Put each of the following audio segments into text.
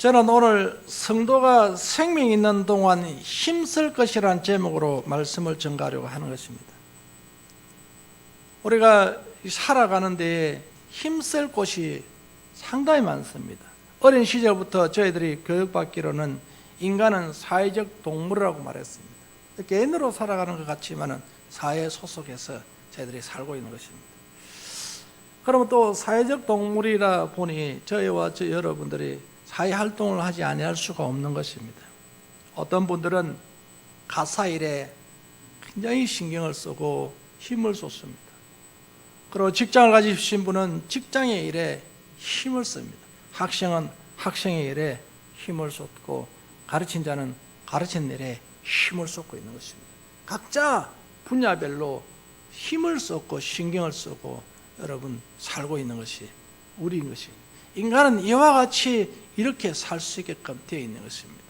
저는 오늘 성도가 생명 있는 동안 힘쓸 것이라는 제목으로 말씀을 전가하려고 하는 것입니다. 우리가 살아가는 데에 힘쓸 곳이 상당히 많습니다. 어린 시절부터 저희들이 교육받기로는 인간은 사회적 동물이라고 말했습니다. 개인으로 살아가는 것 같지만 사회에 소속해서 저희들이 살고 있는 것입니다. 그러면 또 사회적 동물이라 보니 저희와 여러분들이 사회 활동을 하지 아니할 수가 없는 것입니다. 어떤 분들은 가사일에 굉장히 신경을 쓰고 힘을 쏟습니다. 그리고 직장을 가지신 분은 직장의 일에 힘을 씁니다. 학생은 학생의 일에 힘을 쏟고 가르친 자는 가르친 일에 힘을 쏟고 있는 것입니다. 각자 분야별로 힘을 쏟고 신경을 쓰고 여러분 살고 있는 것이 우리인 것입니다. 인간은 이와 같이 이렇게 살 수 있게끔 되어 있는 것입니다.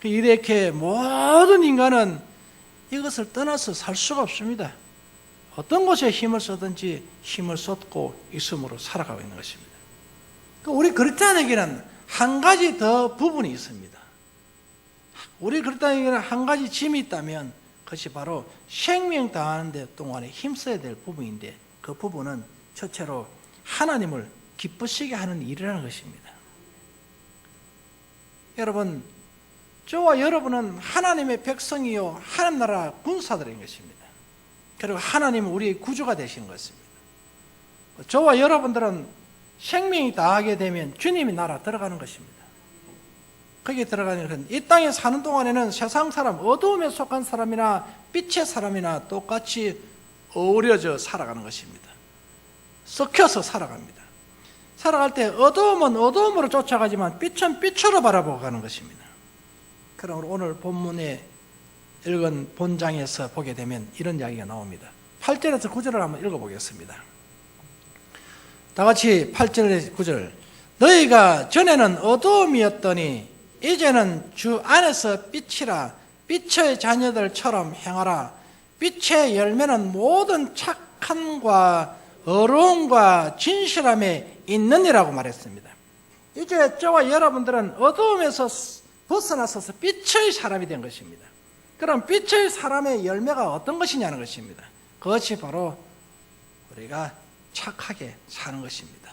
이렇게 모든 인간은 이것을 떠나서 살 수가 없습니다. 어떤 곳에 힘을 쏟든지 힘을 쏟고 있음으로 살아가고 있는 것입니다. 우리 그리스도인에게는 한 가지 더 부분이 있습니다. 우리 그리스도인에게는 한 가지 짐이 있다면 그것이 바로 생명 다하는 데 동안에 힘써야 될 부분인데, 그 부분은 첫째로 하나님을 기쁘시게 하는 일이라는 것입니다. 여러분, 저와 여러분은 하나님의 백성이요 하나님 나라 군사들인 것입니다. 그리고 하나님은 우리의 구주가 되신 것입니다. 저와 여러분들은 생명이 다하게 되면 주님의 나라 들어가는 것입니다. 거기에 들어가는 것은 이 땅에 사는 동안에는 세상 사람, 어두움에 속한 사람이나 빛의 사람이나 똑같이 어우러져 살아가는 것입니다. 섞여서 살아갑니다. 살아갈 때 어두움은 어두움으로 쫓아가지만 빛은 빛으로 바라보고 가는 것입니다. 그러므로 오늘 본문에 읽은 본장에서 보게 되면 이런 이야기가 나옵니다. 8절에서 9절을 한번 읽어보겠습니다. 다 같이 8절에서 9절. 너희가 전에는 어두움이었더니 이제는 주 안에서 빛이라. 빛의 자녀들처럼 행하라. 빛의 열매는 모든 착함과 어려움과 진실함에 있느니라고 말했습니다. 이제 저와 여러분들은 어두움에서 벗어나서서 빛의 사람이 된 것입니다. 그럼 빛의 사람의 열매가 어떤 것이냐는 것입니다. 그것이 바로 우리가 착하게 사는 것입니다.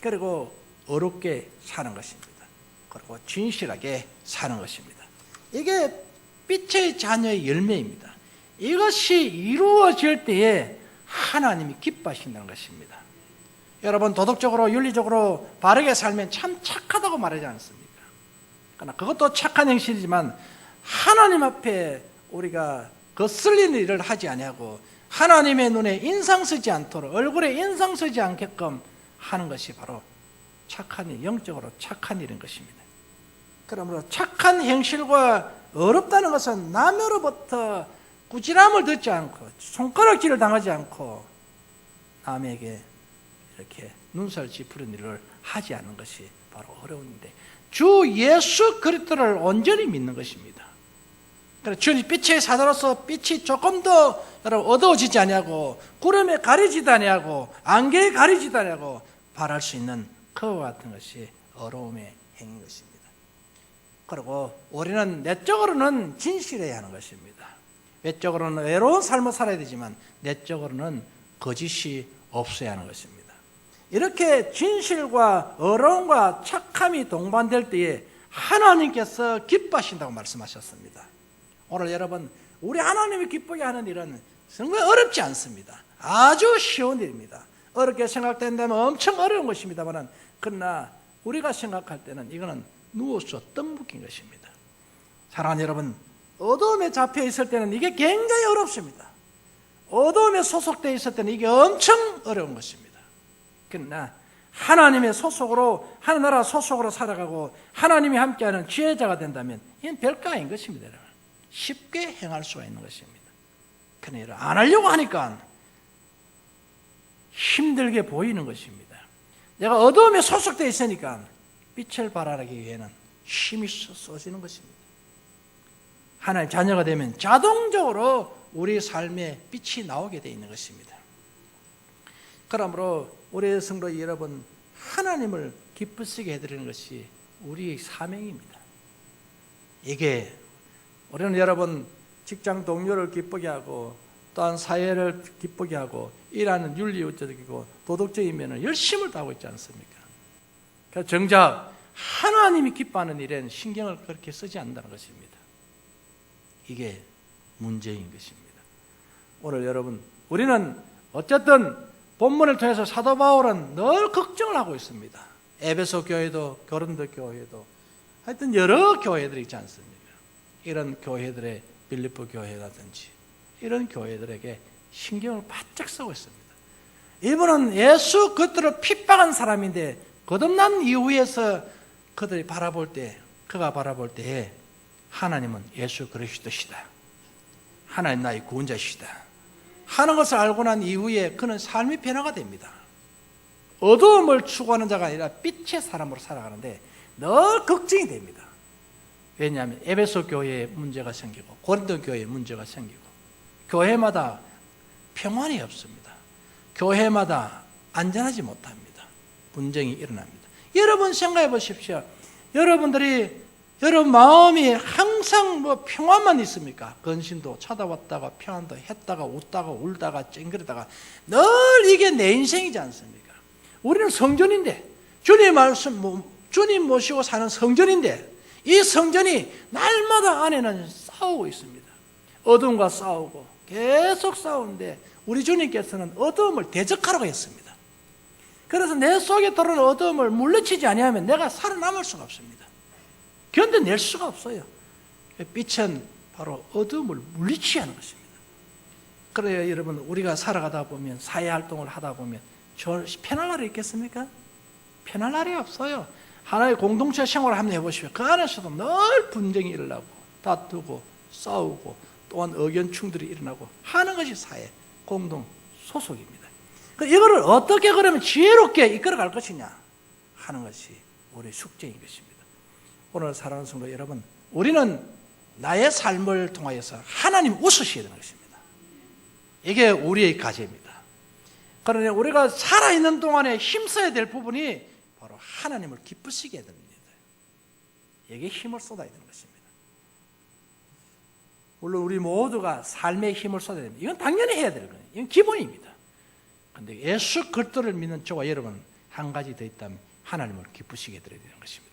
그리고 어렵게 사는 것입니다. 그리고 진실하게 사는 것입니다. 이게 빛의 자녀의 열매입니다. 이것이 이루어질 때에 하나님이 기뻐하신다는 것입니다. 여러분, 도덕적으로 윤리적으로 바르게 살면 참 착하다고 말하지 않습니까? 그러나 그것도 착한 행실이지만 하나님 앞에 우리가 거슬리는 일을 하지 아니하고 하나님의 눈에 인상 쓰지 않도록, 얼굴에 인상 쓰지 않게끔 하는 것이 바로 착한 일, 영적으로 착한 일인 것입니다. 그러므로 착한 행실과 어렵다는 것은 남으로부터 꾸지람을 듣지 않고 손가락질을 당하지 않고 남에게 이렇게 눈살 찌푸린 일을 하지 않는 것이 바로 어려운데, 주 예수 그리스도를 온전히 믿는 것입니다. 그래서 주님 빛의 사자로서 빛이 조금 더 여러분 어두워지지 아니하고 구름에 가리지도 아니하고 안개에 가리지도 아니하고 바랄 수 있는 그와 같은 것이 어려움의 행인 것입니다. 그리고 우리는 내적으로는 진실해야 하는 것입니다. 외적으로는 외로운 삶을 살아야 되지만 내적으로는 거짓이 없어야 하는 것입니다. 이렇게 진실과 어려움과 착함이 동반될 때에 하나님께서 기뻐하신다고 말씀하셨습니다. 오늘 여러분, 우리 하나님이 기쁘게 하는 일은 정말 어렵지 않습니다. 아주 쉬운 일입니다. 어렵게 생각된다면 엄청 어려운 것입니다만, 그러나 우리가 생각할 때는 이거는 누워서 떡 묶인 것입니다. 사랑하는 여러분, 어두움에 잡혀 있을 때는 이게 굉장히 어렵습니다. 어두움에 소속되어 있을 때는 이게 엄청 어려운 것입니다. 그러나 하나님의 소속으로, 하나님 나라 소속으로 살아가고 하나님이 함께하는 지혜자가 된다면 이건 별거 아닌 것입니다. 여러분. 쉽게 행할 수가 있는 것입니다. 그러나 안 하려고 하니까 힘들게 보이는 것입니다. 내가 어두움에 소속되어 있으니까 빛을 발하기 위해는 힘이 써지는 것입니다. 하나님 자녀가 되면 자동적으로 우리 삶에 빛이 나오게 되어 있는 것입니다. 그러므로 우리 성도 여러분, 하나님을 기쁘시게 해드리는 것이 우리의 사명입니다. 이게 우리는 여러분 직장 동료를 기쁘게 하고 또한 사회를 기쁘게 하고 일하는 윤리적이고 도덕적인 면을 열심을 다하고 있지 않습니까? 그러니까 정작 하나님이 기뻐하는 일에는 신경을 그렇게 쓰지 않는다는 것입니다. 이게 문제인 것입니다. 오늘 여러분 우리는 어쨌든 본문을 통해서 사도 바울은 늘 걱정을 하고 있습니다. 에베소 교회도 고린도 교회도 하여튼 여러 교회들이 있지 않습니까? 이런 교회들의 빌립보 교회라든지 이런 교회들에게 신경을 바짝 쓰고 있습니다. 이분은 예수 그리스도를 핍박한 사람인데 거듭난 이후에서 그들이 바라볼 때, 그가 바라볼 때에 하나님은 예수 그리스도시다, 하나님 나의 구원자시다 하는 것을 알고 난 이후에 그는 삶이 변화가 됩니다. 어두움을 추구하는 자가 아니라 빛의 사람으로 살아가는데 늘 걱정이 됩니다. 왜냐하면 에베소 교회에 문제가 생기고 고린도 교회에 문제가 생기고 교회마다 평안이 없습니다. 교회마다 안전하지 못합니다. 분쟁이 일어납니다. 여러분 생각해 보십시오. 여러분 마음이 항상 평안만 있습니까? 근심도 찾아왔다가 평안도 했다가 웃다가 울다가 찡그리다가 늘 이게 내 인생이지 않습니까? 우리는 성전인데 주님 말씀 주님 모시고 사는 성전인데 이 성전이 날마다 안에는 싸우고 있습니다. 어둠과 싸우고 계속 싸우는데 우리 주님께서는 어둠을 대적하라고 했습니다. 그래서 내 속에 들어오는 어둠을 물리치지 아니하면 내가 살아남을 수가 없습니다. 견뎌낼 수가 없어요. 빛은 바로 어둠을 물리치게 하는 것입니다. 그래요 여러분 우리가 살아가다 보면 사회활동을 하다 보면 편할 날이 있겠습니까? 편할 날이 없어요. 하나의 공동체 생활을 한번 해보시면 그 안에서도 늘 분쟁이 일어나고 다투고 싸우고 또한 의견 충돌이 일어나고 하는 것이 사회 공동 소속입니다. 이거를 어떻게 그러면 지혜롭게 이끌어갈 것이냐 하는 것이 우리의 숙제인 것입니다. 오늘 사랑하는 성도 여러분, 우리는 나의 삶을 통하여서 하나님 웃으셔야 되는 것입니다. 이게 우리의 과제입니다. 그러나 우리가 살아있는 동안에 힘써야 될 부분이 바로 하나님을 기쁘시게 해야 됩니다. 여기에 힘을 쏟아야 되는 것입니다. 물론 우리 모두가 삶에 힘을 쏟아야 됩니다. 이건 당연히 해야 되는 거예요. 이건 기본입니다. 그런데 예수 그리스도를 믿는 저와 여러분 한 가지 더 있다면 하나님을 기쁘시게 해드려야 되는 것입니다.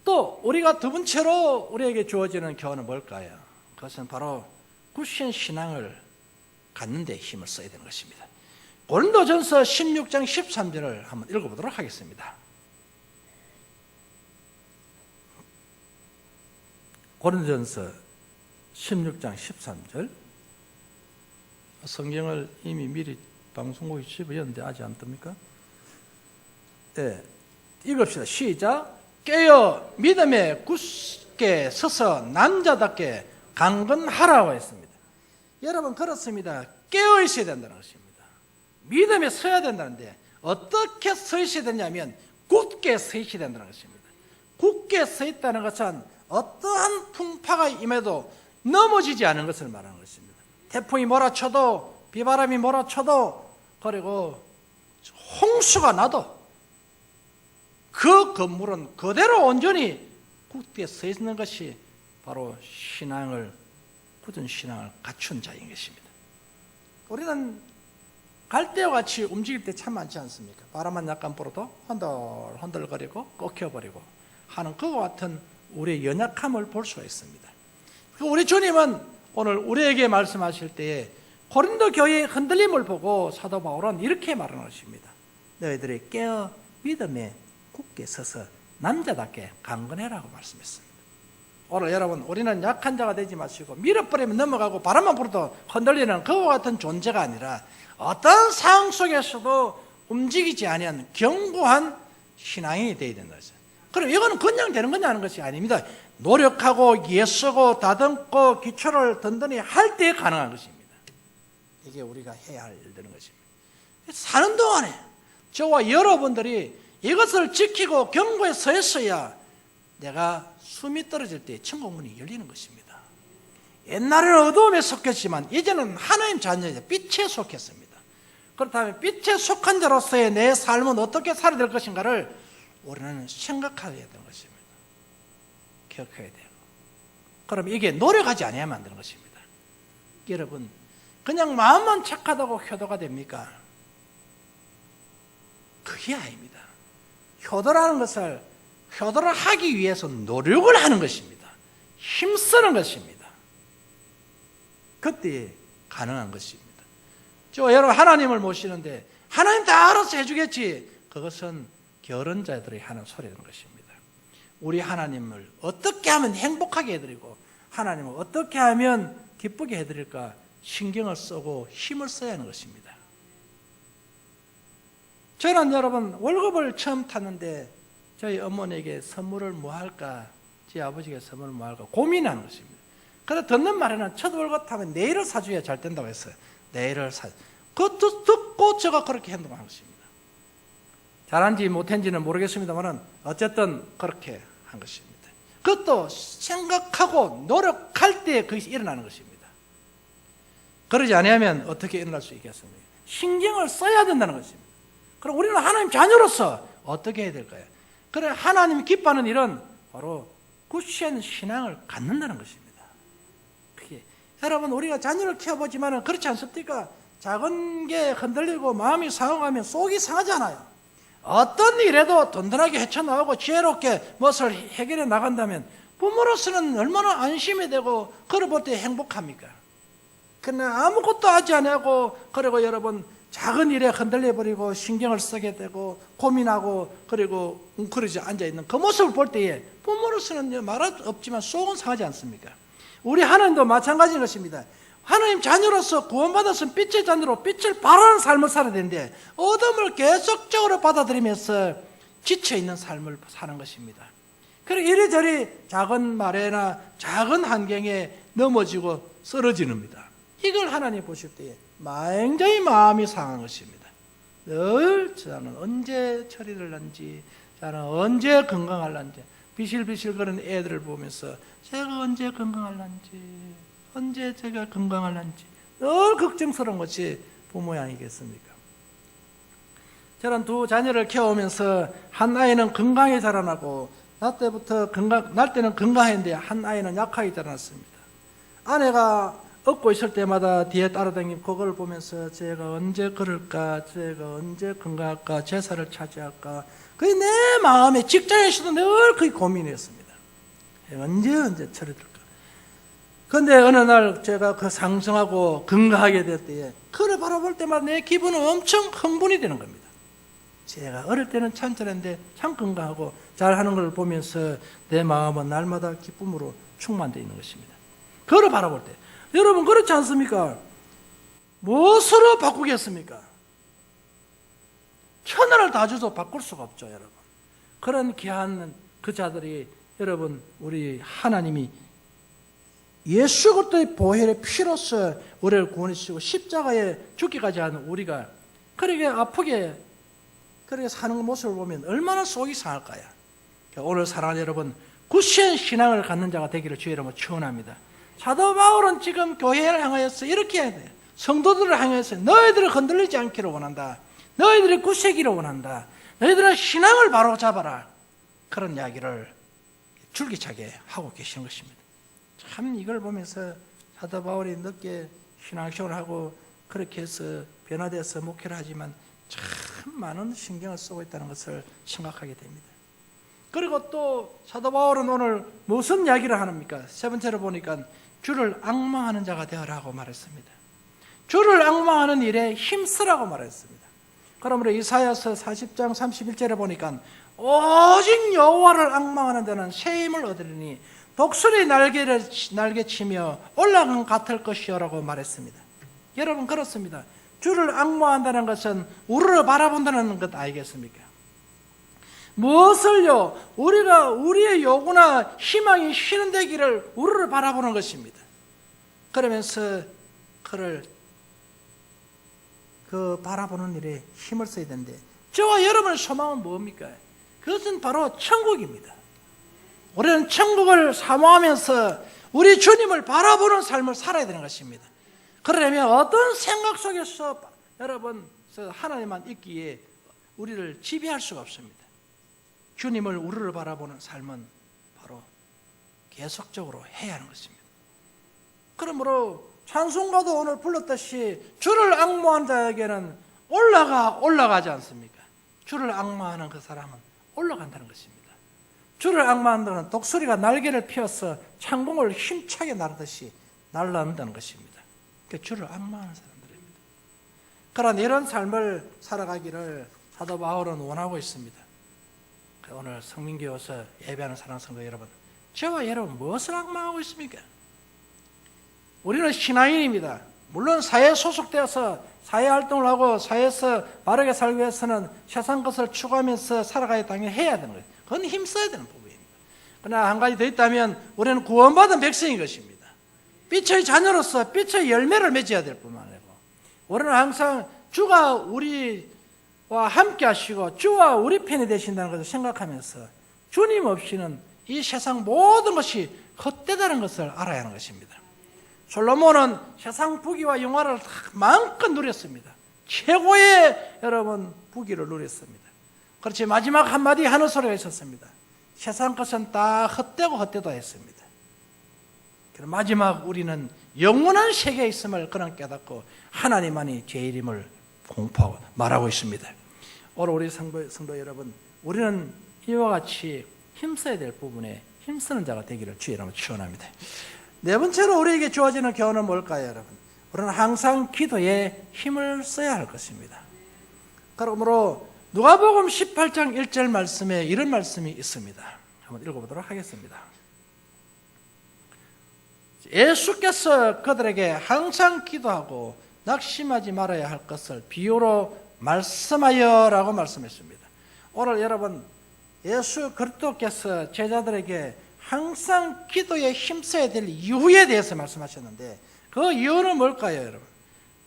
또 우리가 두 번째로 우리에게 주어지는 교훈은 뭘까요? 그것은 바로 굳센 신앙을 갖는 데 힘을 써야 되는 것입니다. 고린도전서 16장 13절을 한번 읽어보도록 하겠습니다. 고린도전서 16장 13절. 성경을 이미 미리 방송국에 집어였는데 아직 안 뜹니까? 네, 읽읍시다. 시작. 깨어 믿음에 굳게 서서 남자답게 강건하라고 했습니다. 여러분 그렇습니다. 깨어 있어야 된다는 것입니다. 믿음에 서야 된다는데 어떻게 서 있어야 되냐면 굳게 서 있어야 된다는 것입니다. 굳게 서 있다는 것은 어떠한 풍파가 임해도 넘어지지 않은 것을 말하는 것입니다. 태풍이 몰아쳐도 비바람이 몰아쳐도 그리고 홍수가 나도 그 건물은 그대로 온전히 굳게 서 있는 것이 바로 굳은 신앙을 갖춘 자인 것입니다. 우리는 갈대와 같이 움직일 때 참 많지 않습니까? 바람만 약간 불어도 흔들거리고 꺾여버리고 하는 그와 같은 우리의 연약함을 볼 수가 있습니다. 우리 주님은 오늘 우리에게 말씀하실 때에 고린도 교회의 흔들림을 보고 사도 바울은 이렇게 말하는 것입니다. 너희들이 깨어 믿음에 굳게 서서 남자답게 강건해라고 말씀했습니다. 오늘 여러분 우리는 약한 자가 되지 마시고 밀어버리면 넘어가고 바람만 불어도 흔들리는 그와 같은 존재가 아니라 어떤 상황 속에서도 움직이지 아니한 견고한 신앙이 되어야 된다. 그럼 이거는 그냥 되는 거냐 하는 것이 아닙니다. 노력하고 애쓰고 다듬고 기초를 든든히 할 때 가능한 것입니다. 이게 우리가 해야 할 일들인 것입니다. 사는 동안에 저와 여러분들이 이것을 지키고 경고에 서 있어야 내가 숨이 떨어질 때 천국문이 열리는 것입니다. 옛날에는 어두움에 속했지만 이제는 하나님 자녀이자 빛에 속했습니다. 그렇다면 빛에 속한 자로서의 내 삶은 어떻게 살아야 될 것인가를 우리는 생각해야 되는 것입니다. 기억해야 돼요. 그럼 이게 노력하지 않아야만 안 되는 것입니다. 여러분, 그냥 마음만 착하다고 효도가 됩니까? 그게 아닙니다. 효도라는 것을 효도를 하기 위해서 노력을 하는 것입니다. 힘쓰는 것입니다. 그때 가능한 것입니다. 여러분, 하나님을 모시는데 하나님 다 알아서 해주겠지. 그것은 게으른 자들이 하는 소리인 것입니다. 우리 하나님을 어떻게 하면 행복하게 해드리고 하나님을 어떻게 하면 기쁘게 해드릴까 신경을 쓰고 힘을 써야 하는 것입니다. 저는 여러분 월급을 처음 탔는데 저희 어머니에게 선물을 뭐 할까, 제 아버지에게 선물을 뭐 할까 고민하는 것입니다. 그래서 듣는 말에는 첫 월급 타면 네일을 사줘야 잘 된다고 했어요. 네일을 사. 그것도 듣고 제가 그렇게 행동한 것입니다. 잘한지 못한지는 모르겠습니다만 어쨌든 그렇게 한 것입니다. 그것도 생각하고 노력할 때 그것이 일어나는 것입니다. 그러지 않으면 어떻게 일어날 수 있겠습니까? 신경을 써야 된다는 것입니다. 그럼 우리는 하나님 자녀로서 어떻게 해야 될까요? 그래, 하나님이 기뻐하는 일은 바로 굳센 신앙을 갖는다는 것입니다. 그게 여러분, 우리가 자녀를 키워보지만 그렇지 않습니까? 작은 게 흔들리고 마음이 상하면 속이 상하잖아요. 어떤 일에도 든든하게 헤쳐나오고 지혜롭게 무엇을 해결해 나간다면 부모로서는 얼마나 안심이 되고 그걸 볼 때 행복합니까? 그러나 아무것도 하지 않고 그리고 여러분 작은 일에 흔들려버리고 신경을 쓰게 되고 고민하고 그리고 웅크리지 앉아있는 그 모습을 볼 때에 부모로서는 말할 수 없지만 속은 상하지 않습니까? 우리 하나님도 마찬가지인 것입니다. 하나님 자녀로서 구원받았으면 빛의 자녀로 빛을 발하는 삶을 살아야 되는데 어둠을 계속적으로 받아들이면서 지쳐있는 삶을 사는 것입니다. 그리고 이리저리 작은 말에나 작은 환경에 넘어지고 쓰러지는 겁니다. 이걸 하나님 보실 때에 굉장히 마음이 상한 것입니다. 늘 저는 언제 처리를 한지, 저는 언제 건강할란지, 비실비실 거리는 애들을 보면서 제가 언제 건강할란지, 언제 제가 건강할란지 늘 걱정스러운 것이 부모야 아니겠습니까? 저는 두 자녀를 키워오면서 한 아이는 건강히 자라나고 날 때는 건강했는데 한 아이는 약하게 자라났습니다. 아내가 얻고 있을 때마다 뒤에 따라다니고 그걸 보면서 제가 언제 그럴까, 제가 언제 건강할까, 제사를 차지할까, 그게 내 마음에 직장에서도 늘 그게 고민이었습니다. 언제 처리될까. 그런데 어느 날 제가 그 상승하고 건강하게 될 때에 그를 바라볼 때마다 내 기분은 엄청 흥분이 되는 겁니다. 제가 어릴 때는 참 잘했는데 참 건강하고 잘하는 걸 보면서 내 마음은 날마다 기쁨으로 충만되어 있는 것입니다. 그를 바라볼 때 여러분 그렇지 않습니까? 무엇으로 바꾸겠습니까? 천하를 다 줘도 바꿀 수가 없죠, 여러분. 그런 귀한 그 자들이 여러분 우리 하나님이 예수 그리스도의 보혈의 피로서 우리를 구원해 주시고 십자가에 죽기까지 하는 우리가 그렇게 아프게 그렇게 사는 모습을 보면 얼마나 속이 상할까요? 오늘 사랑하는 여러분, 굳센 신앙을 갖는 자가 되기를 주의 이름으로 축원합니다. 사도 바울은 지금 교회를 향하여서 이렇게 해야 돼요. 성도들을 향해서 너희들을 흔들리지 않기를 원한다. 너희들이 굳세기를 원한다. 너희들은 신앙을 바로 잡아라. 그런 이야기를 줄기차게 하고 계시는 것입니다. 참 이걸 보면서 사도 바울이 늦게 신앙생활을 하고 그렇게 해서 변화돼서 목회를 하지만 참 많은 신경을 쓰고 있다는 것을 생각하게 됩니다. 그리고 또 사도 바울은 오늘 무슨 이야기를 합니까? 세 번째로 보니까 주를 앙망하는 자가 되어라고 말했습니다. 주를 앙망하는 일에 힘쓰라고 말했습니다. 그러므로 이사야서 40장 31절에 보니까 오직 여호와를 앙망하는 자는 새 힘을 얻으리니 독수리 날개 치며 올라간 같을 것이요라고 말했습니다. 여러분 그렇습니다. 주를 앙망한다는 것은 우리를 바라본다는 것 아니겠습니까? 무엇을요? 우리가 우리의 요구나 희망이 실현되기를 우리를 바라보는 것입니다. 그러면서 그를 그 바라보는 일에 힘을 써야 되는데 저와 여러분의 소망은 뭡니까? 그것은 바로 천국입니다. 우리는 천국을 사모하면서 우리 주님을 바라보는 삶을 살아야 되는 것입니다. 그러려면 어떤 생각 속에서 여러분 하나님만 있기에 우리를 지배할 수가 없습니다. 주님을 우리를 바라보는 삶은 바로 계속적으로 해야 하는 것입니다. 그러므로 찬송가도 오늘 불렀듯이 주를 앙모한 자에게는 올라가지 않습니까? 주를 앙모하는 그 사람은 올라간다는 것입니다. 주를 앙모한다는 독수리가 날개를 펴서 창공을 힘차게 나르듯이 날아온다는 것입니다. 그러니까 주를 앙모하는 사람들입니다. 그러나 이런 삶을 살아가기를 사도 바울은 원하고 있습니다. 오늘 성민교회 와서 예배하는 사랑하는 성도 여러분, 저와 여러분 무엇을 앙망하고 있습니까? 우리는 신앙인입니다. 물론 사회에 소속되어서 사회활동을 하고 사회에서 바르게 살기 위해서는 세상 것을 추구하면서 살아가야 당연히 해야 되는 거예요. 그건 힘써야 되는 부분입니다. 그러나 한 가지 더 있다면 우리는 구원받은 백성인 것입니다. 빛의 자녀로서 빛의 열매를 맺어야 될 뿐만 아니고 우리는 항상 주가 우리와 함께 하시고 주와 우리 편이 되신다는 것을 생각하면서 주님 없이는 이 세상 모든 것이 헛되다는 것을 알아야 하는 것입니다. 솔로몬은 세상 부귀와 영화를 마음껏 누렸습니다. 최고의 여러분 부귀를 누렸습니다. 그렇지 마지막 한마디 하는 소리가 있었습니다. 세상 것은 다 헛되고 헛되다 했습니다. 마지막 우리는 영원한 세계에 있음을 그는 깨닫고 하나님만이 제일임을 공포하고 말하고 있습니다. 오늘 우리 성도 여러분, 우리는 이와 같이 힘써야 될 부분에 힘쓰는 자가 되기를 주의 이름으로 축원합니다. 네 번째로 우리에게 주어지는 교훈은 뭘까요, 여러분? 우리는 항상 기도에 힘을 써야 할 것입니다. 그러므로 누가복음 18장 1절 말씀에 이런 말씀이 있습니다. 한번 읽어보도록 하겠습니다. 예수께서 그들에게 항상 기도하고 낙심하지 말아야 할 것을 비유로 말씀하여라고 말씀했습니다. 오늘 여러분 예수 그리스도께서 제자들에게 항상 기도에 힘써야 될 이유에 대해서 말씀하셨는데 그 이유는 뭘까요, 여러분?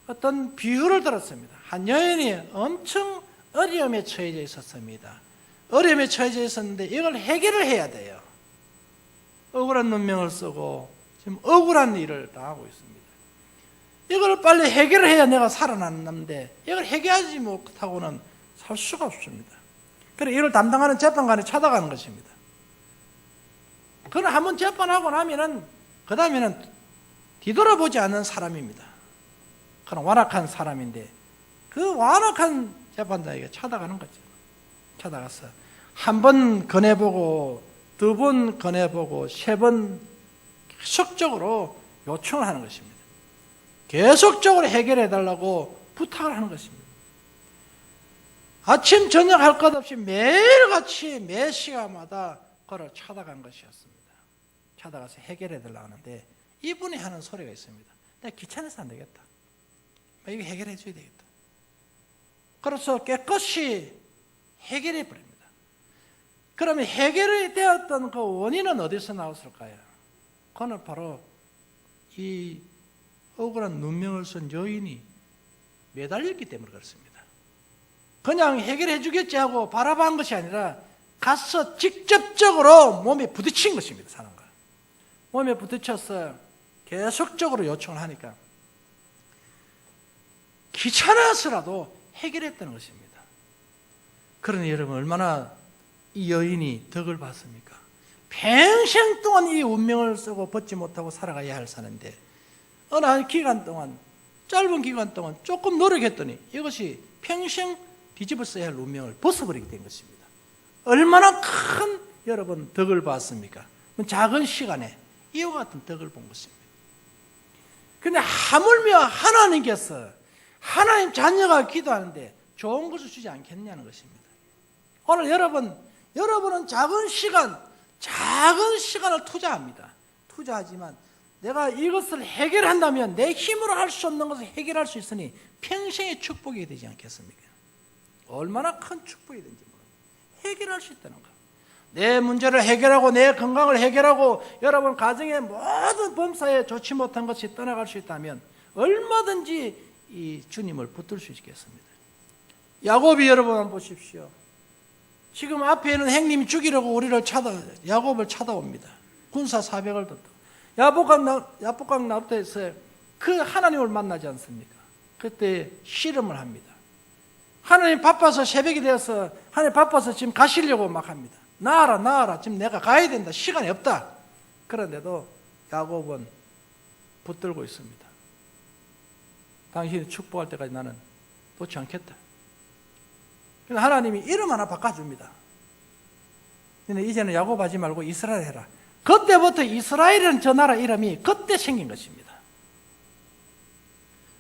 어떤 비유를 들었습니다. 한 여인이 엄청 어려움에 처해져 있었습니다. 어려움에 처해져 있었는데 이걸 해결을 해야 돼요. 억울한 눈명을 쓰고 지금 억울한 일을 당하고 있습니다. 이걸 빨리 해결을 해야 내가 살아남는데 이걸 해결하지 못하고는 살 수가 없습니다. 그래서 이걸 담당하는 재판관이 찾아가는 것입니다. 그는 한번 재판하고 나면은 그 다음에는 뒤돌아보지 않는 사람입니다. 그는 완악한 사람인데 그 완악한 재판장에게 찾아가는 거죠. 찾아가서 한 번 권해보고 두 번 권해보고 세 번 계속적으로 요청을 하는 것입니다. 계속적으로 해결해달라고 부탁을 하는 것입니다. 아침 저녁 할 것 없이 매일같이 매 시간마다 그를 찾아간 것이었습니다. 찾아가서 해결해달라고 하는데 이분이 하는 소리가 있습니다. 내가 귀찮아서 안 되겠다. 이거 해결해 줘야 되겠다. 그래서 깨끗이 해결해 버립니다. 그러면 해결이 되었던 그 원인은 어디서 나왔을까요? 그건 바로 이 억울한 눈명을 쓴 여인이 매달렸기 때문에 그렇습니다. 그냥 해결해 주겠지 하고 바라본 것이 아니라 가서 직접적으로 몸에 부딪힌 것입니다. 사람과 몸에 부딪혀서 계속적으로 요청을 하니까 귀찮아서라도 해결했다는 것입니다. 그러니 여러분 얼마나 이 여인이 덕을 봤습니까? 평생 동안 이 운명을 쓰고 벗지 못하고 살아가야 할 사는데 어느 한 기간 동안 짧은 기간 동안 조금 노력했더니 이것이 평생 뒤집어 써야 할 운명을 벗어버리게 된 것입니다. 얼마나 큰 여러분 덕을 봤습니까? 작은 시간에 이와 같은 덕을 본 것입니다. 그런데 하물며 하나님께서 하나님 자녀가 기도하는데 좋은 것을 주지 않겠냐는 것입니다. 오늘 여러분은 작은 시간을 투자합니다. 투자하지만 내가 이것을 해결한다면 내 힘으로 할 수 없는 것을 해결할 수 있으니 평생의 축복이 되지 않겠습니까? 얼마나 큰 축복이 된지 모릅니다. 해결할 수 있다는 것. 내 문제를 해결하고 내 건강을 해결하고 여러분 가정의 모든 범사에 좋지 못한 것이 떠나갈 수 있다면 얼마든지 이 주님을 붙들 수 있겠습니다. 야곱이 여러분 한번 보십시오. 지금 앞에 있는 형님이 죽이려고 야곱을 찾아옵니다. 군사 400을 뒀다. 야복강 나루터에서 그 하나님을 만나지 않습니까? 그때 씨름을 합니다. 하나님 바빠서 새벽이 되어서 하나님 바빠서 지금 가시려고 막 합니다. 나와라 지금 내가 가야 된다. 시간이 없다. 그런데도 야곱은 붙들고 있습니다. 당신이 축복할 때까지 나는 놓지 않겠다. 그래서 하나님이 이름 하나 바꿔줍니다. 근데 이제는 야곱 하지 말고 이스라엘 해라. 그때부터 이스라엘이라는 저 나라 이름이 그때 생긴 것입니다.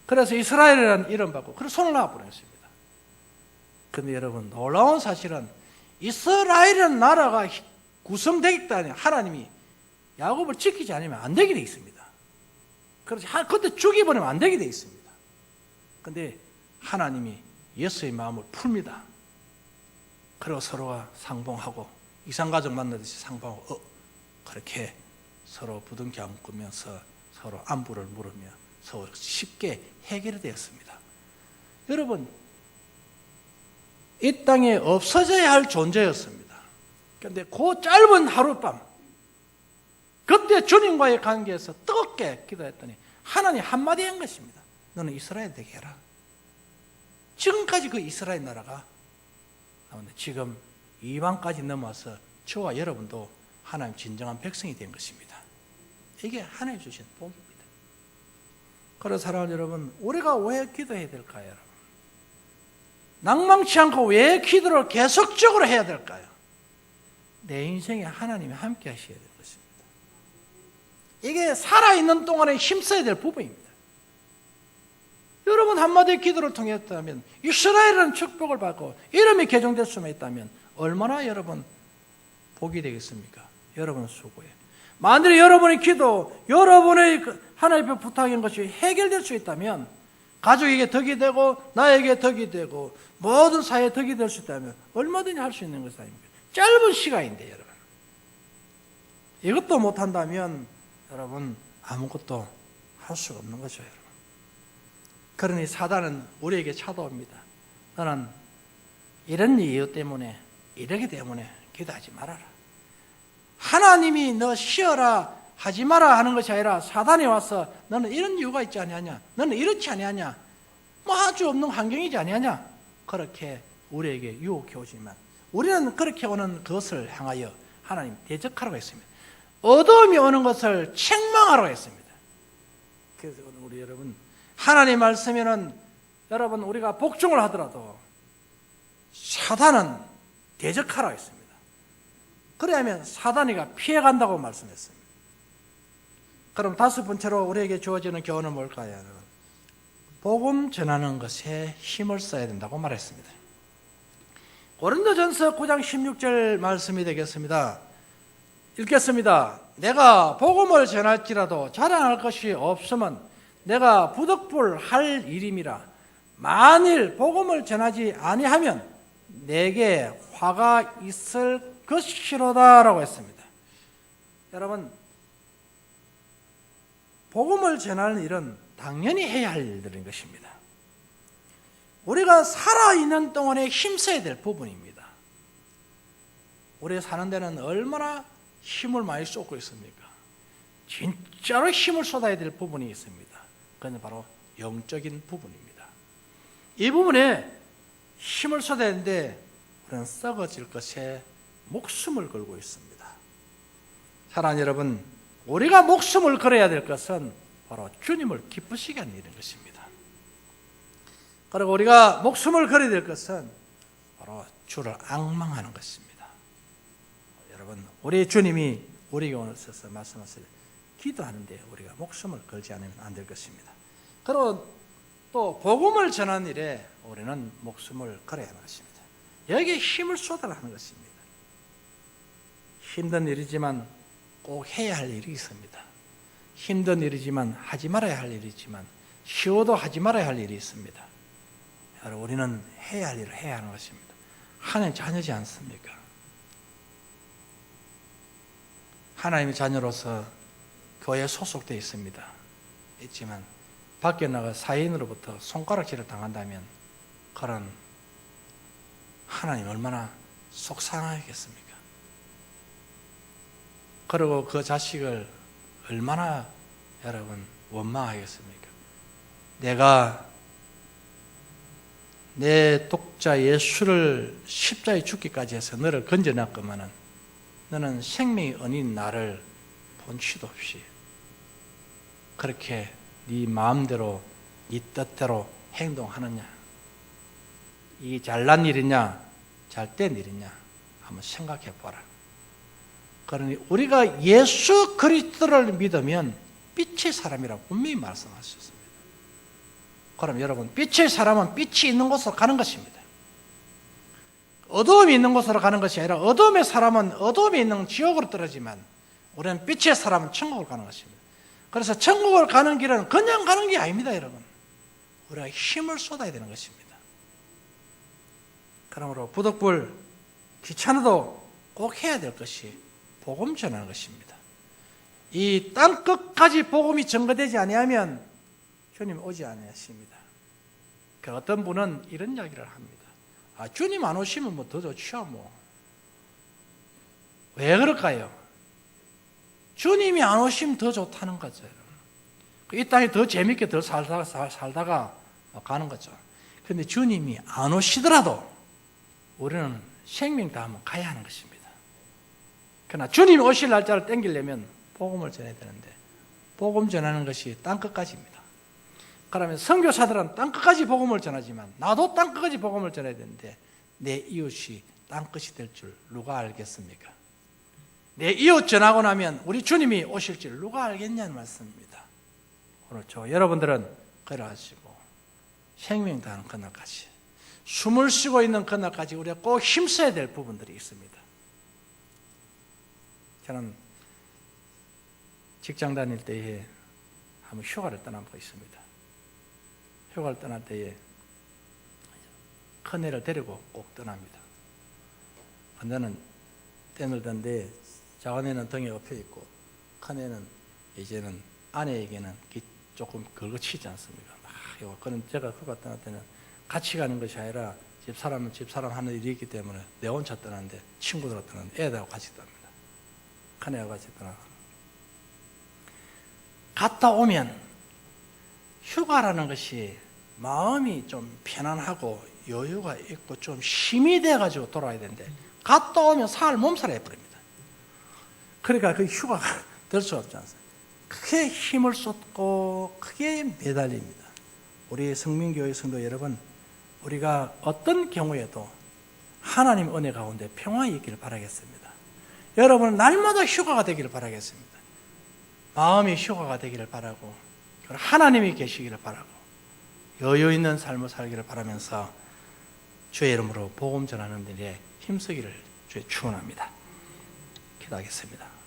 그래서 이스라엘이라는 이름 받고 그래서 손을 놔 보냈습니다. 그런데 여러분 놀라운 사실은 이스라엘이라는 나라가 구성되겠다니 하나님이 야곱을 지키지 않으면 안 되게 돼 있습니다. 그래서 그때 죽여버리면 안 되게 돼 있습니다. 그런데 하나님이 예수의 마음을 풉니다. 그리고 서로가 상봉하고 이산가족 만나듯이 상봉하고 그렇게 서로 부둥켜 안고면서 서로 안부를 물으며 서로 쉽게 해결이 되었습니다. 여러분 이 땅에 없어져야 할 존재였습니다. 그런데 그 짧은 하룻밤 그때 주님과의 관계에서 뜨겁게 기도했더니 하나님 한마디 한 것입니다. 너는 이스라엘 되게 해라. 지금까지 그 이스라엘 나라가 지금 이방까지 넘어서 저와 여러분도 하나님 진정한 백성이 된 것입니다. 이게 하나님 주신 복입니다. 그래서 사랑하는 여러분, 우리가 왜 기도해야 될까요? 여러분? 낭망치 않고 왜 기도를 계속적으로 해야 될까요? 내 인생에 하나님이 함께 하셔야 될 것입니다. 이게 살아있는 동안에 힘써야 될 부분입니다. 여러분 한마디 기도를 통했다면 이스라엘은 축복을 받고 이름이 개종될 수만 있다면 얼마나 여러분 복이 되겠습니까? 여러분 수고에 만일 여러분의 기도, 여러분의 하나님 앞에 부탁인 것이 해결될 수 있다면 가족에게 덕이 되고 나에게 덕이 되고 모든 사회에 덕이 될 수 있다면 얼마든지 할 수 있는 것 아닙니까? 짧은 시간인데 여러분 이것도 못한다면 여러분 아무것도 할 수가 없는 거죠. 여러분. 그러니 사단은 우리에게 찾아옵니다. 너는 이런 이유 때문에 이러기 때문에 기도하지 말아라. 하나님이 너 쉬어라 하지 마라 하는 것이 아니라 사단이 와서 너는 이런 이유가 있지 아니하냐, 너는 이렇지 아니하냐, 뭐 아주 없는 환경이지 아니하냐, 그렇게 우리에게 유혹해 오지만 우리는 그렇게 오는 그것을 향하여 하나님 대적하라고 했습니다. 어둠이 오는 것을 책망하라고 했습니다. 그래서 우리 여러분 하나님 말씀에는 여러분 우리가 복종을 하더라도 사단은 대적하라고 했습니다. 그래야면 사단이가 피해간다고 말씀했습니다. 그럼 다섯 번째로 우리에게 주어지는 교훈은 뭘까요? 여러분? 복음 전하는 것에 힘을 써야 된다고 말했습니다. 고린도전서 9장 16절 말씀이 되겠습니다. 읽겠습니다. 내가 복음을 전할지라도 자랑할 것이 없으면 내가 부득불 할 일임이라. 만일 복음을 전하지 아니하면 내게 화가 있을 것이로다 라고 했습니다. 여러분 복음을 전하는 일은 당연히 해야 할 일들인 것입니다. 우리가 살아있는 동안에 힘써야 될 부분입니다. 우리가 사는 데는 얼마나 힘을 많이 쏟고 있습니까? 진짜로 힘을 쏟아야 될 부분이 있습니다. 그건 바로 영적인 부분입니다. 이 부분에 힘을 쏟아야 하는데 우리는 썩어질 것에 목숨을 걸고 있습니다. 사랑하는 여러분, 우리가 목숨을 걸어야 될 것은 바로 주님을 기쁘시게 하는 일인 것입니다. 그리고 우리가 목숨을 걸어야 될 것은 바로 주를 앙망하는 것입니다. 여러분, 우리 주님이 우리에게 오셔서 말씀하실 기도하는데 우리가 목숨을 걸지 않으면 안 될 것입니다. 그리고 또 복음을 전하는 일에 우리는 목숨을 걸어야 하는 것입니다. 여기에 힘을 쏟아라 하는 것입니다. 힘든 일이지만 꼭 해야 할 일이 있습니다. 힘든 일이지만 하지 말아야 할 일이 있지만 쉬워도 하지 말아야 할 일이 있습니다. 여러분, 우리는 해야 할 일을 해야 하는 것입니다. 하나님 자녀지 않습니까? 하나님의 자녀로서 교회에 소속되어 있습니다. 있지만 밖에 나가 사인으로부터 손가락질을 당한다면 그런 하나님 얼마나 속상하겠습니까? 그리고 그 자식을 얼마나 여러분 원망하겠습니까? 내가 내 독자 예수를 십자가에 죽기까지 해서 너를 건져놨건만은 너는 생명의 은인 나를 본치도 없이 그렇게 네 마음대로 네 뜻대로 행동하느냐? 이 잘난 일이냐 잘된 일이냐 한번 생각해 보라. 그러니 우리가 예수 그리스도를 믿으면 빛의 사람이라고 분명히 말씀하셨습니다. 그럼 여러분, 빛의 사람은 빛이 있는 곳으로 가는 것입니다. 어두움이 있는 곳으로 가는 것이 아니라 어두움의 사람은 어두움이 있는 지옥으로 떨어지만 우리는 빛의 사람은 천국을 가는 것입니다. 그래서 천국을 가는 길은 그냥 가는 게 아닙니다, 여러분. 우리가 힘을 쏟아야 되는 것입니다. 그러므로 부득불 귀찮아도 꼭 해야 될 것이 복음 전하는 것입니다. 이 땅 끝까지 복음이 전거되지 아니하면 주님 오지 아니하십니다. 그 어떤 분은 이런 이야기를 합니다. 주님 안 오시면 뭐 더 좋죠, 뭐. 왜 그럴까요? 주님이 안 오시면 더 좋다는 거죠. 이 땅에 더 재밌게 더 살다가 가는 거죠. 그런데 주님이 안 오시더라도 우리는 생명 다하면 가야 하는 것입니다. 그러나 주님이 오실 날짜를 땡기려면 복음을 전해야 되는데 복음 전하는 것이 땅끝까지입니다. 그러면 선교사들은 땅끝까지 복음을 전하지만 나도 땅끝까지 복음을 전해야 되는데 내 이웃이 땅끝이 될 줄 누가 알겠습니까? 내 이웃 전하고 나면 우리 주님이 오실 줄 누가 알겠냐는 말씀입니다. 그렇죠. 여러분들은 그러하시고 생명 다하는 그날까지 숨을 쉬고 있는 그날까지 우리가 꼭 힘써야 될 부분들이 있습니다. 저는 직장 다닐 때에 한번 휴가를 떠난 거 있습니다. 휴가를 떠날 때에 큰애를 데리고 꼭 떠납니다. 언제는 때늘던데 작은애는 등에 엎여 있고 큰애는 이제는 아내에게는 조금 긁어치지 않습니까? 그는 제가 휴가 떠날 때는 같이 가는 것이 아니라 집사람은 집사람 하는 일이 있기 때문에 내 혼자 떠나는데 친구들하고 떠나는데 애들하고 같이 떠납니다. 큰애하고 같이 떠나고 갔다 오면 휴가라는 것이 마음이 좀 편안하고 여유가 있고 좀 힘이 돼가지고 돌아와야 되는데 갔다 오면 몸살 해버립니다. 그러니까 그 휴가가 될 수 없지 않습니까? 크게 힘을 쏟고 크게 매달립니다. 우리 성민교회 성도 여러분, 우리가 어떤 경우에도 하나님 은혜 가운데 평화에 있기를 바라겠습니다. 여러분 날마다 휴가가 되기를 바라겠습니다. 마음이 휴가가 되기를 바라고 하나님이 계시기를 바라고 여유 있는 삶을 살기를 바라면서 주의 이름으로 복음 전하는 일에 힘쓰기를 주의 축원합니다. 기도하겠습니다.